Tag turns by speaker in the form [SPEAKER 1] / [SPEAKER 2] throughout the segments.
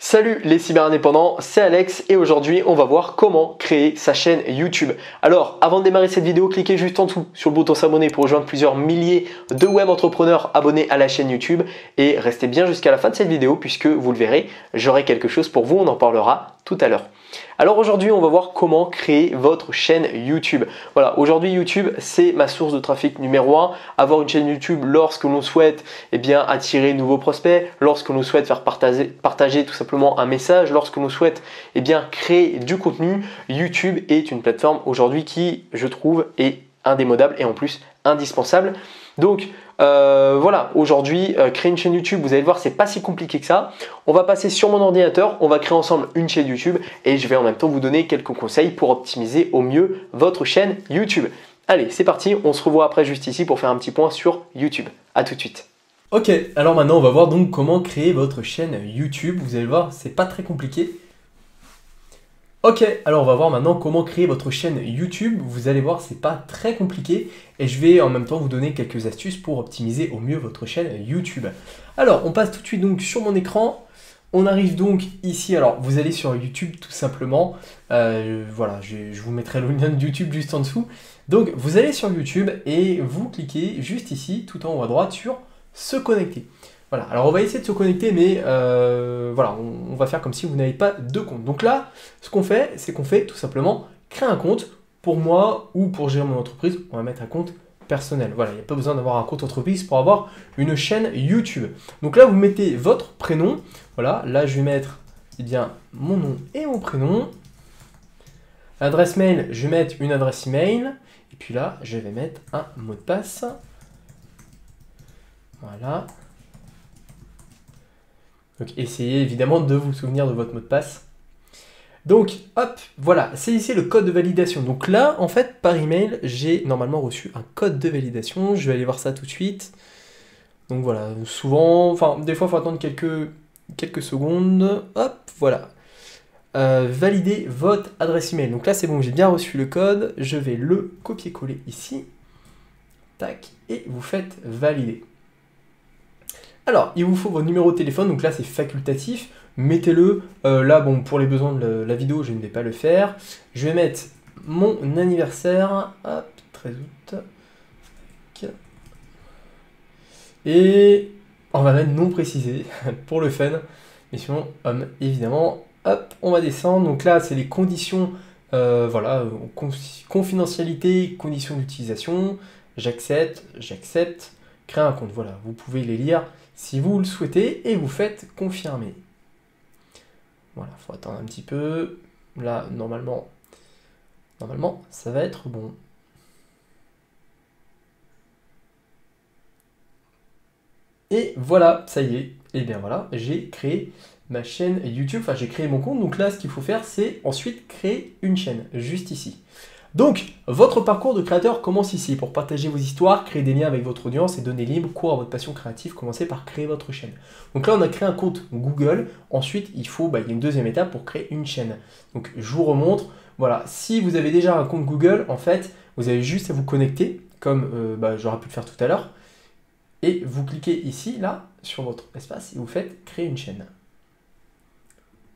[SPEAKER 1] Salut les cyberindépendants, c'est Alex et aujourd'hui on va voir comment créer sa chaîne YouTube. Alors avant de démarrer cette vidéo, cliquez juste en dessous sur le bouton s'abonner pour rejoindre plusieurs milliers de web entrepreneurs abonnés à la chaîne YouTube et restez bien jusqu'à la fin de cette vidéo puisque vous le verrez, j'aurai quelque chose pour vous, on en parlera tout à l'heure. Alors aujourd'hui on va voir comment créer votre chaîne YouTube. Voilà, aujourd'hui YouTube c'est ma source de trafic numéro 1. Avoir une chaîne YouTube lorsque l'on souhaite attirer de nouveaux prospects, lorsque l'on souhaite faire partager tout simplement un message, lorsque l'on souhaite créer du contenu, YouTube est une plateforme aujourd'hui qui je trouve est indémodable et en plus indispensable. Donc voilà, aujourd'hui créer une chaîne YouTube, vous allez voir, c'est pas si compliqué que ça. On va passer sur mon ordinateur, on va créer ensemble une chaîne YouTube et je vais en même temps vous donner quelques conseils pour optimiser au mieux votre chaîne YouTube. Allez, c'est parti, on se revoit après juste ici pour faire un petit point sur YouTube. À tout de suite.
[SPEAKER 2] Ok, alors maintenant on va voir donc comment créer votre chaîne YouTube. Vous allez voir, c'est pas très compliqué. Ok, alors on va voir maintenant comment créer votre chaîne YouTube. Vous allez voir, c'est pas très compliqué et je vais en même temps vous donner quelques astuces pour optimiser au mieux votre chaîne YouTube. Alors, on passe tout de suite donc sur mon écran. On arrive donc ici. Alors, vous allez sur YouTube tout simplement. Voilà, je vous mettrai le lien de YouTube juste en dessous. Donc, vous allez sur YouTube et vous cliquez juste ici, tout en haut à droite, sur se connecter. Voilà, alors on va essayer de se connecter, mais voilà, on va faire comme si vous n'avez pas de compte. Donc là, ce qu'on fait, c'est qu'on fait tout simplement créer un compte. Pour moi ou pour gérer mon entreprise, on va mettre un compte personnel. Voilà, il n'y a pas besoin d'avoir un compte entreprise pour avoir une chaîne YouTube. Donc là, vous mettez votre prénom. Voilà, là, je vais mettre mon nom et mon prénom. Adresse mail, je vais mettre une adresse email. Et puis là, je vais mettre un mot de passe. Voilà. Donc essayez évidemment de vous souvenir de votre mot de passe. Donc hop, voilà, c'est ici le code de validation. Donc là, en fait, par email, j'ai normalement reçu un code de validation. Je vais aller voir ça tout de suite. Donc voilà, souvent, enfin des fois il faut attendre quelques secondes. Hop, voilà. Valider votre adresse email. Donc là c'est bon, j'ai bien reçu le code. Je vais le copier-coller ici. Tac, et vous faites valider. Alors, il vous faut votre numéro de téléphone, donc là c'est facultatif, mettez-le, là bon pour les besoins de la vidéo je ne vais pas le faire, je vais mettre mon anniversaire, hop, 13 août, et on va mettre non précisé pour le fun, mais sinon homme évidemment, hop, on va descendre, donc là c'est les conditions, voilà, confidentialité, conditions d'utilisation, j'accepte, créer un compte, voilà, vous pouvez les lire si vous le souhaitez et vous faites confirmer. Voilà, il faut attendre un petit peu. Là, normalement, ça va être bon. Et voilà, ça y est. Et bien voilà, j'ai créé ma chaîne YouTube, enfin j'ai créé mon compte. Donc là, ce qu'il faut faire, c'est ensuite créer une chaîne, juste ici. Donc, votre parcours de créateur commence ici. Pour partager vos histoires, créer des liens avec votre audience et donner libre cours à votre passion créative, commencez par créer votre chaîne. Donc là, on a créé un compte Google. Ensuite, il y a une deuxième étape pour créer une chaîne. Donc, je vous remontre. Voilà, si vous avez déjà un compte Google, en fait, vous avez juste à vous connecter, comme j'aurais pu le faire tout à l'heure. Et vous cliquez ici, là, sur votre espace, et vous faites créer une chaîne.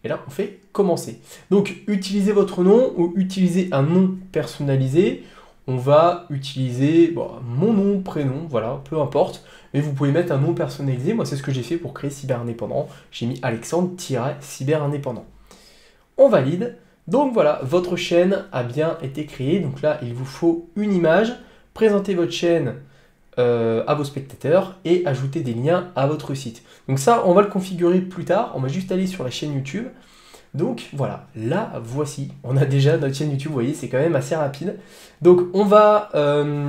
[SPEAKER 2] Et là, on fait commencer. Donc, utilisez votre nom ou utilisez un nom personnalisé. On va utiliser mon nom, prénom, voilà, peu importe. Mais vous pouvez mettre un nom personnalisé. Moi, c'est ce que j'ai fait pour créer Cyberindépendant. J'ai mis Alexandre-Cyberindépendant. On valide. Donc voilà, votre chaîne a bien été créée. Donc là, il vous faut une image. Présentez votre chaîne à vos spectateurs et ajouter des liens à votre site. Donc ça, on va le configurer plus tard. On va juste aller sur la chaîne YouTube. Donc voilà, là, voici. On a déjà notre chaîne YouTube, vous voyez, c'est quand même assez rapide. Donc on va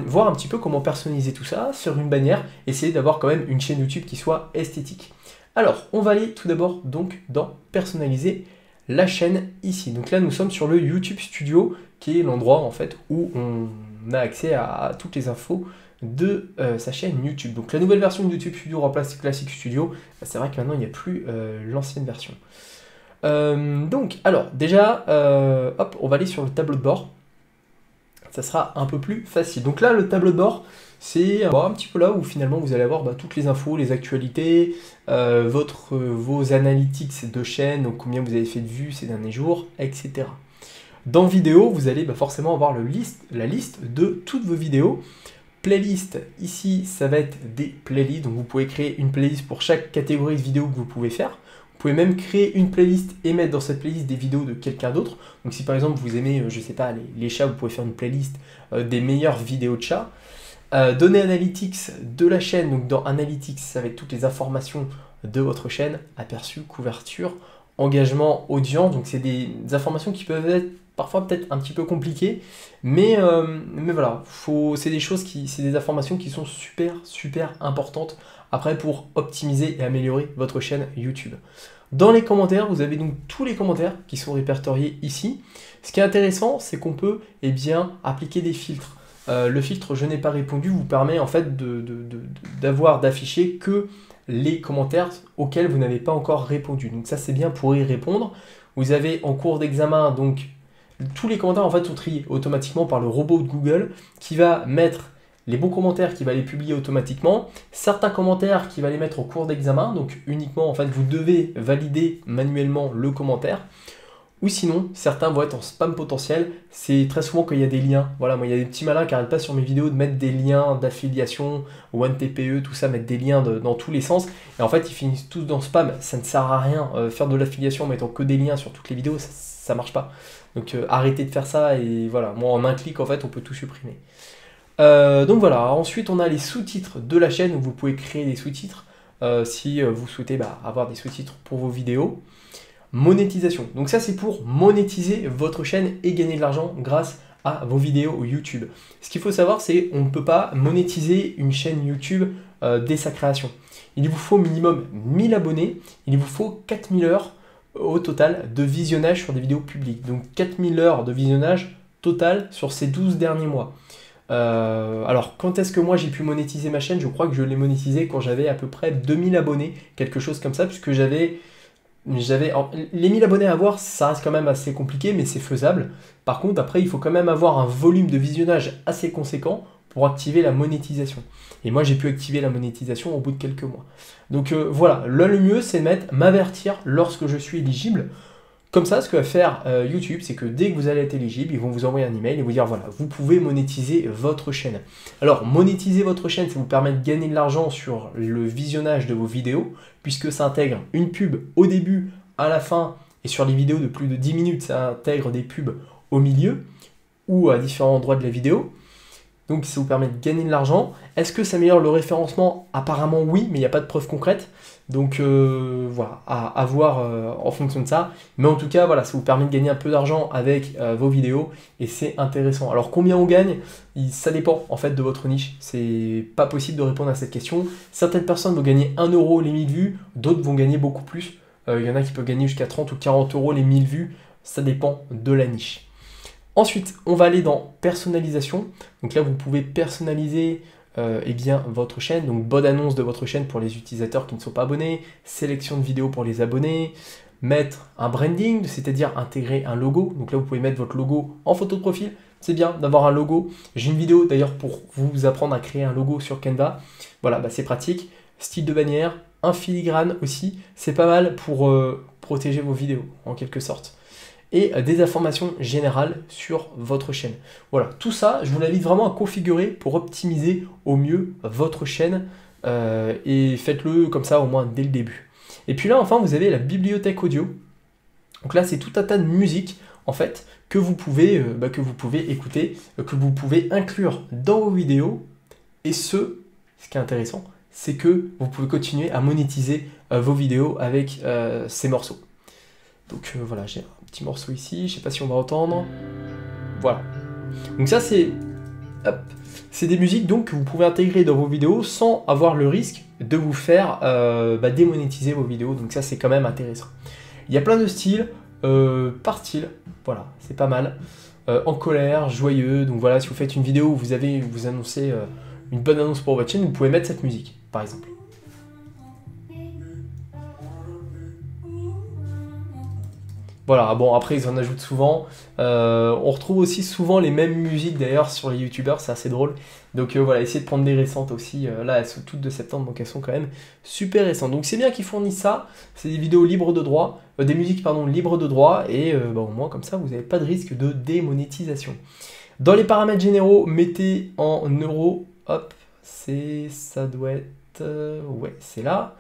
[SPEAKER 2] voir un petit peu comment personnaliser tout ça sur une bannière. Essayer d'avoir quand même une chaîne YouTube qui soit esthétique. Alors, on va aller tout d'abord donc dans personnaliser la chaîne ici. Donc là, nous sommes sur le YouTube Studio, qui est l'endroit en fait où on a accès à toutes les infos de sa chaîne YouTube. Donc la nouvelle version de YouTube Studio remplace Classic Studio. C'est vrai que maintenant il n'y a plus l'ancienne version. Donc alors déjà, hop, on va aller sur le tableau de bord. Ça sera un peu plus facile. Donc là le tableau de bord, c'est un petit peu là où finalement vous allez avoir toutes les infos, les actualités, vos analytics de chaîne, donc combien vous avez fait de vues ces derniers jours, etc. Dans vidéo, vous allez forcément avoir la liste de toutes vos vidéos. Playlist, ici, ça va être des playlists, donc vous pouvez créer une playlist pour chaque catégorie de vidéos que vous pouvez faire. Vous pouvez même créer une playlist et mettre dans cette playlist des vidéos de quelqu'un d'autre. Donc si par exemple vous aimez, je sais pas, les chats, vous pouvez faire une playlist des meilleures vidéos de chats. Données analytics de la chaîne, donc dans Analytics, ça va être toutes les informations de votre chaîne, aperçu, couverture, engagement, audience. Donc c'est des informations qui peuvent être parfois peut-être un petit peu compliquées, mais voilà, c'est des informations qui sont super importantes après pour optimiser et améliorer votre chaîne YouTube. Dans les commentaires, vous avez donc tous les commentaires qui sont répertoriés ici. Ce qui est intéressant, c'est qu'on peut appliquer des filtres. Le filtre je n'ai pas répondu vous permet en fait d'afficher que les commentaires auxquels vous n'avez pas encore répondu. Donc ça c'est bien pour y répondre. Vous avez en cours d'examen donc tous les commentaires en fait sont triés automatiquement par le robot de Google qui va mettre les bons commentaires, qui va les publier automatiquement, certains commentaires qui va les mettre au cours d'examen, donc uniquement en fait vous devez valider manuellement le commentaire. Ou sinon, certains vont être en spam potentiel. C'est très souvent qu'il y a des liens. Voilà, moi, il y a des petits malins qui n'arrêtent pas sur mes vidéos de mettre des liens d'affiliation, OneTPE, tout ça, mettre des liens dans tous les sens. Et en fait, ils finissent tous dans spam. Ça ne sert à rien. Faire de l'affiliation en mettant que des liens sur toutes les vidéos, ça ne marche pas. Donc, arrêtez de faire ça. Et voilà, moi, en un clic, en fait, on peut tout supprimer. Donc voilà, ensuite, on a les sous-titres de la chaîne. Où vous pouvez créer des sous-titres si vous souhaitez avoir des sous-titres pour vos vidéos. Monétisation. Donc ça, c'est pour monétiser votre chaîne et gagner de l'argent grâce à vos vidéos YouTube. Ce qu'il faut savoir, c'est qu'on ne peut pas monétiser une chaîne YouTube dès sa création. Il vous faut minimum 1000 abonnés, il vous faut 4000 heures au total de visionnage sur des vidéos publiques. Donc 4000 heures de visionnage total sur ces 12 derniers mois. Alors, quand est-ce que moi j'ai pu monétiser ma chaîne? Je crois que je l'ai monétisé quand j'avais à peu près 2000 abonnés, quelque chose comme ça, puisque les 1000 abonnés à avoir, ça reste quand même assez compliqué, mais c'est faisable. Par contre, après, il faut quand même avoir un volume de visionnage assez conséquent pour activer la monétisation. Et moi, j'ai pu activer la monétisation au bout de quelques mois. Donc voilà, là, le mieux, c'est de m'avertir lorsque je suis éligible. Comme ça, ce que va faire YouTube, c'est que dès que vous allez être éligible, ils vont vous envoyer un email et vous dire voilà, vous pouvez monétiser votre chaîne. Alors, monétiser votre chaîne, ça vous permet de gagner de l'argent sur le visionnage de vos vidéos, puisque ça intègre une pub au début, à la fin, et sur les vidéos de plus de 10 minutes, ça intègre des pubs au milieu ou à différents endroits de la vidéo. Donc, ça vous permet de gagner de l'argent. Est-ce que ça améliore le référencement? Apparemment, oui, mais il n'y a pas de preuve concrète. Donc voilà, à voir en fonction de ça. Mais en tout cas, voilà, ça vous permet de gagner un peu d'argent avec vos vidéos et c'est intéressant. Alors combien on gagne? Ça dépend en fait de votre niche. C'est pas possible de répondre à cette question. Certaines personnes vont gagner 1 euro les 1000 vues, d'autres vont gagner beaucoup plus. Il y en a qui peuvent gagner jusqu'à 30 ou 40 euros les 1000 vues. Ça dépend de la niche. Ensuite, on va aller dans personnalisation. Donc là, vous pouvez personnaliser votre chaîne, donc bonne annonce de votre chaîne pour les utilisateurs qui ne sont pas abonnés, sélection de vidéos pour les abonnés, mettre un branding, c'est-à-dire intégrer un logo. Donc là, vous pouvez mettre votre logo en photo de profil. C'est bien d'avoir un logo. J'ai une vidéo d'ailleurs pour vous apprendre à créer un logo sur Canva. Voilà, c'est pratique. Style de bannière, un filigrane aussi. C'est pas mal pour protéger vos vidéos en quelque sorte. Et des informations générales sur votre chaîne. Voilà, tout ça, je vous l'invite vraiment à configurer pour optimiser au mieux votre chaîne et faites-le comme ça au moins dès le début. Et puis là, enfin, vous avez la bibliothèque audio. Donc là, c'est tout un tas de musique en fait que vous pouvez écouter, que vous pouvez inclure dans vos vidéos. Et ce qui est intéressant, c'est que vous pouvez continuer à monétiser vos vidéos avec ces morceaux. Donc voilà, j'ai un petit morceau ici, je sais pas si on va entendre. Voilà. Donc ça c'est des musiques donc que vous pouvez intégrer dans vos vidéos sans avoir le risque de vous faire démonétiser vos vidéos. Donc ça c'est quand même intéressant. Il y a plein de styles, par style, voilà, c'est pas mal. En colère, joyeux, donc voilà, si vous faites une vidéo où vous annoncez une bonne annonce pour votre chaîne, vous pouvez mettre cette musique, par exemple. Voilà, bon après ils en ajoutent souvent. On retrouve aussi souvent les mêmes musiques d'ailleurs sur les youtubeurs, c'est assez drôle. Donc voilà, essayez de prendre des récentes aussi. Là elles sont toutes de septembre, donc elles sont quand même super récentes. Donc c'est bien qu'ils fournissent ça, c'est des vidéos libres de droit, des musiques pardon libres de droit, et bah, au moins comme ça vous n'avez pas de risque de démonétisation. Dans les paramètres généraux, mettez en euros, hop, ça doit être, ouais c'est là,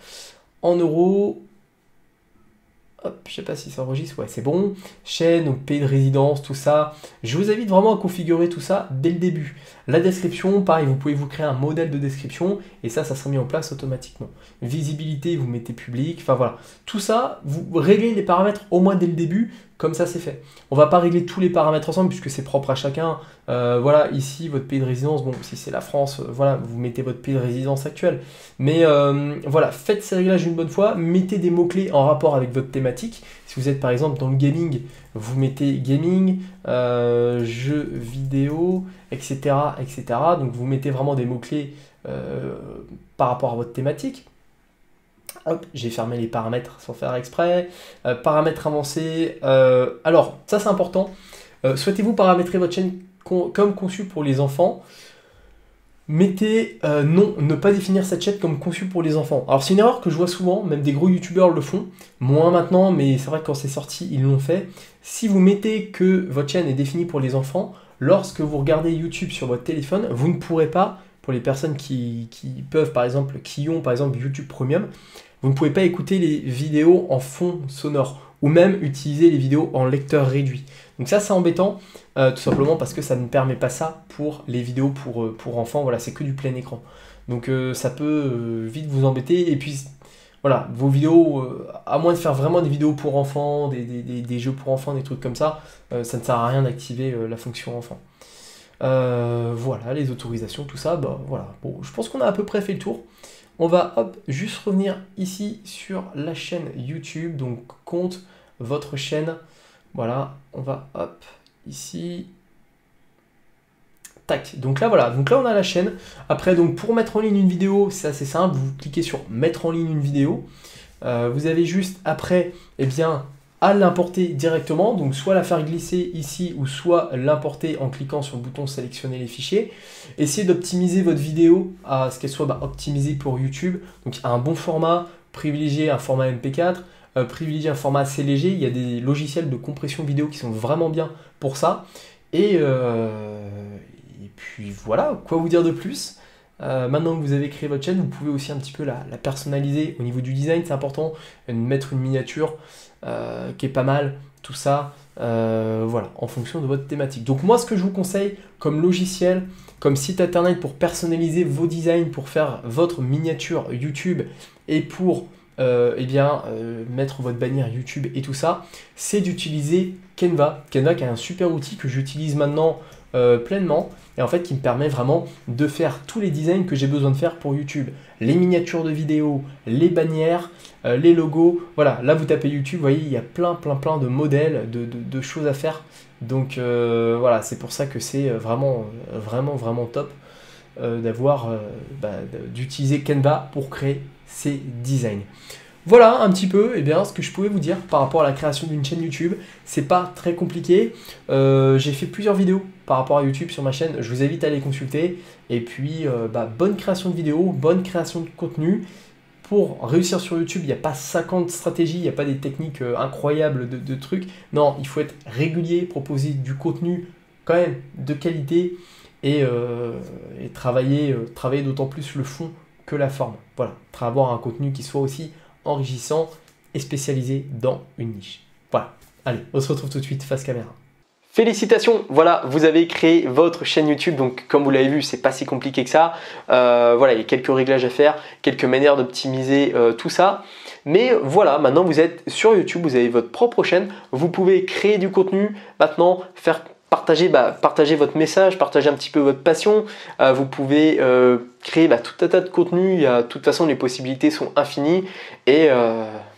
[SPEAKER 2] en euros. Hop, je sais pas si ça enregistre, ouais c'est bon. Chaîne, donc pays de résidence, tout ça. Je vous invite vraiment à configurer tout ça dès le début. La description, pareil, vous pouvez vous créer un modèle de description et ça sera mis en place automatiquement. Visibilité, vous mettez public, enfin voilà. Tout ça, vous réglez les paramètres au moins dès le début, comme ça c'est fait. On va pas régler tous les paramètres ensemble puisque c'est propre à chacun. Voilà, ici, votre pays de résidence, bon, si c'est la France, voilà, vous mettez votre pays de résidence actuel. Mais voilà, faites ces réglages une bonne fois, mettez des mots-clés en rapport avec votre thématique. Si vous êtes par exemple dans le gaming, vous mettez gaming, jeux vidéo, etc., etc. Donc vous mettez vraiment des mots-clés par rapport à votre thématique. Hop, j'ai fermé les paramètres sans faire exprès. Paramètres avancés. Alors, ça c'est important. Souhaitez-vous paramétrer votre chaîne comme conçue pour les enfants? Mettez non, ne pas définir cette chaîne comme conçue pour les enfants. Alors c'est une erreur que je vois souvent, même des gros youtubeurs le font, moins maintenant, mais c'est vrai que quand c'est sorti, ils l'ont fait. Si vous mettez que votre chaîne est définie pour les enfants, lorsque vous regardez YouTube sur votre téléphone, vous ne pourrez pas, pour les personnes qui peuvent par exemple, qui ont par exemple YouTube Premium, vous ne pouvez pas écouter les vidéos en fond sonore ou même utiliser les vidéos en lecteur réduit. Donc ça c'est embêtant, tout simplement parce que ça ne permet pas ça pour les vidéos pour enfants, voilà, c'est que du plein écran. Donc ça peut vite vous embêter, et puis voilà, vos vidéos, à moins de faire vraiment des vidéos pour enfants, des jeux pour enfants, des trucs comme ça ne sert à rien d'activer la fonction enfant. Voilà, les autorisations, tout ça, bah voilà. Bon, je pense qu'on a à peu près fait le tour. On va hop, juste revenir ici sur la chaîne YouTube, donc compte, votre chaîne. Voilà, on va hop, ici. Tac, donc là voilà, donc là on a la chaîne. Après, donc pour mettre en ligne une vidéo, c'est assez simple, vous cliquez sur mettre en ligne une vidéo. Vous avez juste après, eh bien, à l'importer directement, donc soit la faire glisser ici ou soit l'importer en cliquant sur le bouton sélectionner les fichiers. Essayez d'optimiser votre vidéo à ce qu'elle soit optimisée pour YouTube, donc à un bon format, privilégiez un format MP4, privilégiez un format assez léger. Il y a des logiciels de compression vidéo qui sont vraiment bien pour ça. Et puis voilà, quoi vous dire de plus? Maintenant que vous avez créé votre chaîne, vous pouvez aussi un petit peu la personnaliser au niveau du design, c'est important, mettre une miniature qui est pas mal, tout ça, voilà, en fonction de votre thématique. Donc moi, ce que je vous conseille comme logiciel, comme site internet pour personnaliser vos designs, pour faire votre miniature YouTube et pour mettre votre bannière YouTube et tout ça, c'est d'utiliser Canva. Canva qui est un super outil que j'utilise maintenant pleinement, et en fait qui me permet vraiment de faire tous les designs que j'ai besoin de faire pour YouTube. Les miniatures de vidéos, les bannières, les logos, voilà, là vous tapez YouTube, vous voyez, il y a plein de modèles, de choses à faire. Donc voilà, c'est pour ça que c'est vraiment top d'utiliser Canva pour créer ces designs. Voilà un petit peu ce que je pouvais vous dire par rapport à la création d'une chaîne YouTube. C'est pas très compliqué. J'ai fait plusieurs vidéos par rapport à YouTube sur ma chaîne. Je vous invite à les consulter. Et puis, bonne création de vidéos, bonne création de contenu. Pour réussir sur YouTube, il n'y a pas 50 stratégies, il n'y a pas des techniques incroyables de trucs. Non, il faut être régulier, proposer du contenu quand même de qualité et travailler d'autant plus le fond que la forme. Voilà, avoir un contenu qui soit aussi enrichissant et spécialisé dans une niche. Voilà, allez, on se retrouve tout de suite face caméra.
[SPEAKER 1] Félicitations, voilà, vous avez créé votre chaîne YouTube, donc comme vous l'avez vu, c'est pas si compliqué que ça. Voilà, il y a quelques réglages à faire, quelques manières d'optimiser tout ça. Mais voilà, maintenant vous êtes sur YouTube, vous avez votre propre chaîne, vous pouvez créer du contenu, maintenant faire partager votre message, partager un petit peu votre passion. Vous pouvez créer tout un tas de contenu. De toute façon, les possibilités sont infinies. Et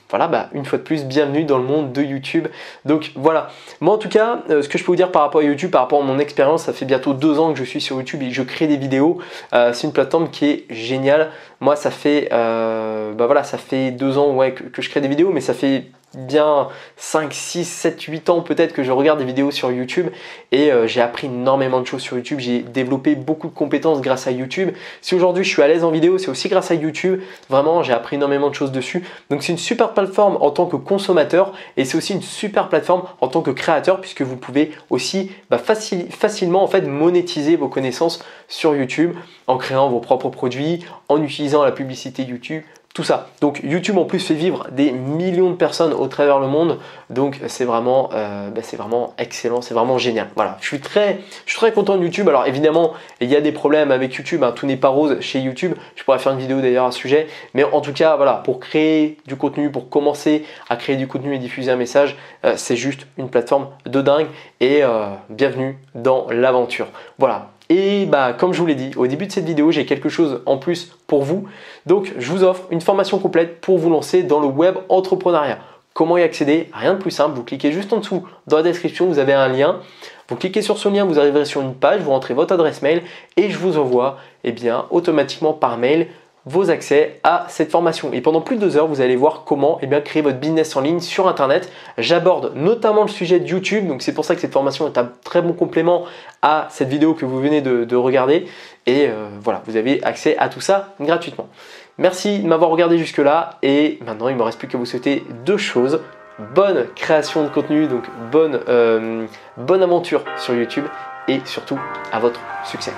[SPEAKER 1] voilà, une fois de plus, bienvenue dans le monde de YouTube. Donc voilà, moi en tout cas, ce que je peux vous dire par rapport à YouTube, par rapport à mon expérience, ça fait bientôt 2 ans que je suis sur YouTube et je crée des vidéos. C'est une plateforme qui est géniale. Moi, ça fait 2 ans que je crée des vidéos, mais ça fait bien 5, 6, 7, 8 ans peut-être que je regarde des vidéos sur YouTube et j'ai appris énormément de choses sur YouTube. J'ai développé beaucoup de compétences grâce à YouTube. Si aujourd'hui je suis à l'aise en vidéo, c'est aussi grâce à YouTube. Vraiment, j'ai appris énormément de choses dessus. Donc c'est une super plateforme en tant que consommateur et c'est aussi une super plateforme en tant que créateur puisque vous pouvez aussi facilement en fait monétiser vos connaissances sur YouTube en créant vos propres produits, en utilisant la publicité YouTube, tout ça. Donc YouTube en plus fait vivre des millions de personnes au travers le monde. Donc c'est vraiment excellent, c'est vraiment génial. Voilà, je suis très content de YouTube. Alors évidemment, il y a des problèmes avec YouTube, hein. Tout n'est pas rose chez YouTube. Je pourrais faire une vidéo d'ailleurs à ce sujet. Mais en tout cas, voilà, pour créer du contenu, pour commencer à créer du contenu et diffuser un message, c'est juste une plateforme de dingue. Et bienvenue dans l'aventure. Voilà. Et comme je vous l'ai dit au début de cette vidéo, j'ai quelque chose en plus pour vous. Donc je vous offre une formation complète pour vous lancer dans le web entrepreneuriat. Comment y accéder? Rien de plus simple, vous cliquez juste en dessous dans la description, vous avez un lien. Vous cliquez sur ce lien, vous arriverez sur une page, vous rentrez votre adresse mail et je vous envoie automatiquement par mail vos accès à cette formation. Et pendant plus de 2 heures, vous allez voir comment créer votre business en ligne sur Internet. J'aborde notamment le sujet de YouTube, donc c'est pour ça que cette formation est un très bon complément à cette vidéo que vous venez de regarder. Et voilà, vous avez accès à tout ça gratuitement. Merci de m'avoir regardé jusque là et maintenant il ne me reste plus qu'à vous souhaiter 2 choses. Bonne création de contenu, donc bonne aventure sur YouTube et surtout à votre succès.